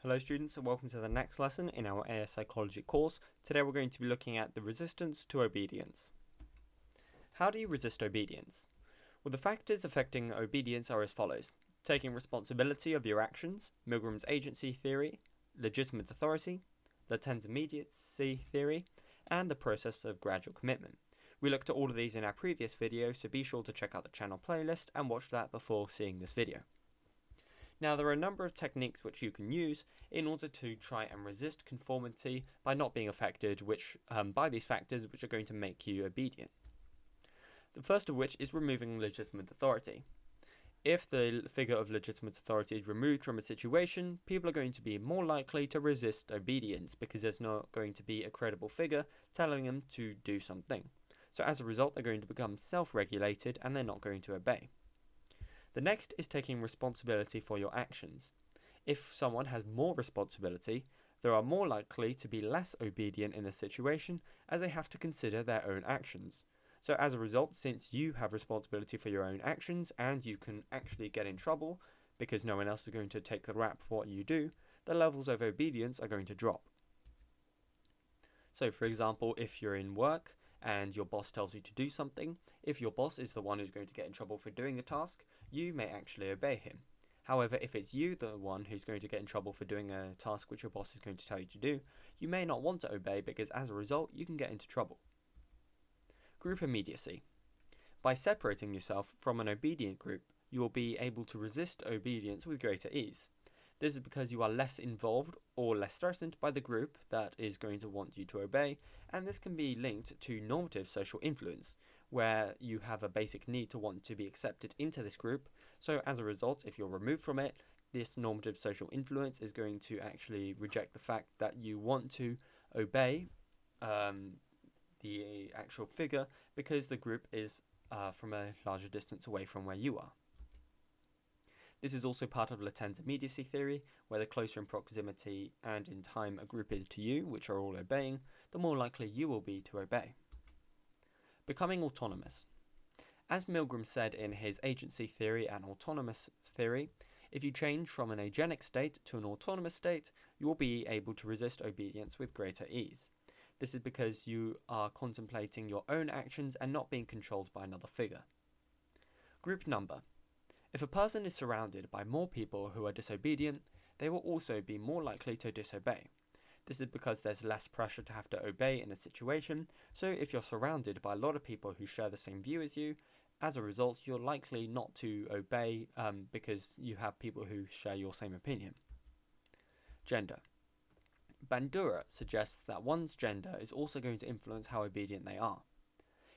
Hello students and welcome to the next lesson in our AI Psychology course. Today we're going to be looking at the resistance to obedience. How do you resist obedience? Well, the factors affecting obedience are as follows: taking responsibility of your actions, Milgram's agency theory, legitimate authority, latent immediacy theory, and the process of gradual commitment. We looked at all of these in our previous video, so be sure to check out the channel playlist and watch that before seeing this video. Now, there are a number of techniques which you can use in order to try and resist conformity by not being affected by these factors which are going to make you obedient. The first of which is removing legitimate authority. If the figure of legitimate authority is removed from a situation, people are going to be more likely to resist obedience because there's not going to be a credible figure telling them to do something. So as a result, they're going to become self-regulated and they're not going to obey. The next is taking responsibility for your actions. If someone has more responsibility, they are more likely to be less obedient in a situation as they have to consider their own actions. So as a result, since you have responsibility for your own actions and you can actually get in trouble because no one else is going to take the rap for what you do, the levels of obedience are going to drop. So for example, if you're in work and your boss tells you to do something, if your boss is the one who's going to get in trouble for doing the task, you may actually obey him. However, if it's you the one who's going to get in trouble for doing a task which your boss is going to tell you to do, you may not want to obey because as a result, you can get into trouble. Group immediacy. By separating yourself from an obedient group, you will be able to resist obedience with greater ease. This is because you are less involved or less threatened by the group that is going to want you to obey, and this can be linked to normative social influence, where you have a basic need to want to be accepted into this group. So as a result, if you're removed from it, this normative social influence is going to actually reject the fact that you want to obey the actual figure because the group is from a larger distance away from where you are. This is also part of latent immediacy theory, where the closer in proximity and in time a group is to you, which are all obeying, the more likely you will be to obey. Becoming autonomous. As Milgram said in his agency theory and autonomous theory, if you change from an agenic state to an autonomous state, you will be able to resist obedience with greater ease. This is because you are contemplating your own actions and not being controlled by another figure. Group number. If a person is surrounded by more people who are disobedient, they will also be more likely to disobey. This is because there's less pressure to have to obey in a situation, so if you're surrounded by a lot of people who share the same view as you, as a result you're likely not to obey because you have people who share your same opinion. Gender. Bandura suggests that one's gender is also going to influence how obedient they are.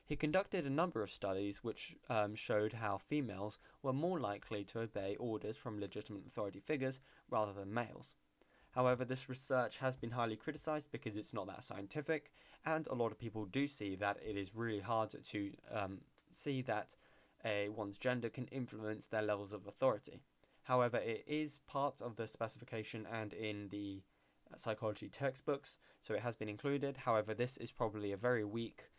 He conducted a number of studies which showed how females were more likely to obey orders from legitimate authority figures rather than males. However, this research has been highly criticized because it's not that scientific, and a lot of people do see that it is really hard to see that one's gender can influence their levels of authority. However, it is part of the specification and in the psychology textbooks, so it has been included. However, this is probably a very weak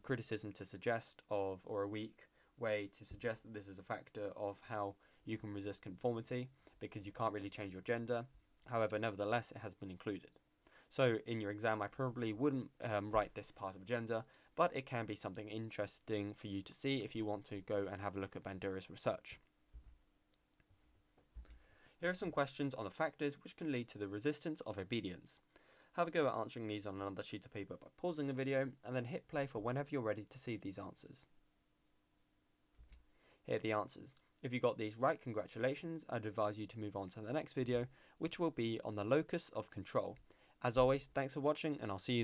criticism to suggest or a weak way to suggest that this is a factor of how you can resist conformity, because you can't really change your gender. However, nevertheless, it has been included. So in your exam, I probably wouldn't write this part of gender, but it can be something interesting for you to see if you want to go and have a look at Bandura's research. Here are some questions on the factors which can lead to the resistance of obedience. Have a go at answering these on another sheet of paper by pausing the video, and then hit play for whenever you're ready to see these answers. Here are the answers. If you got these right, congratulations. I'd advise you to move on to the next video, which will be on the locus of control. As always, thanks for watching, and I'll see you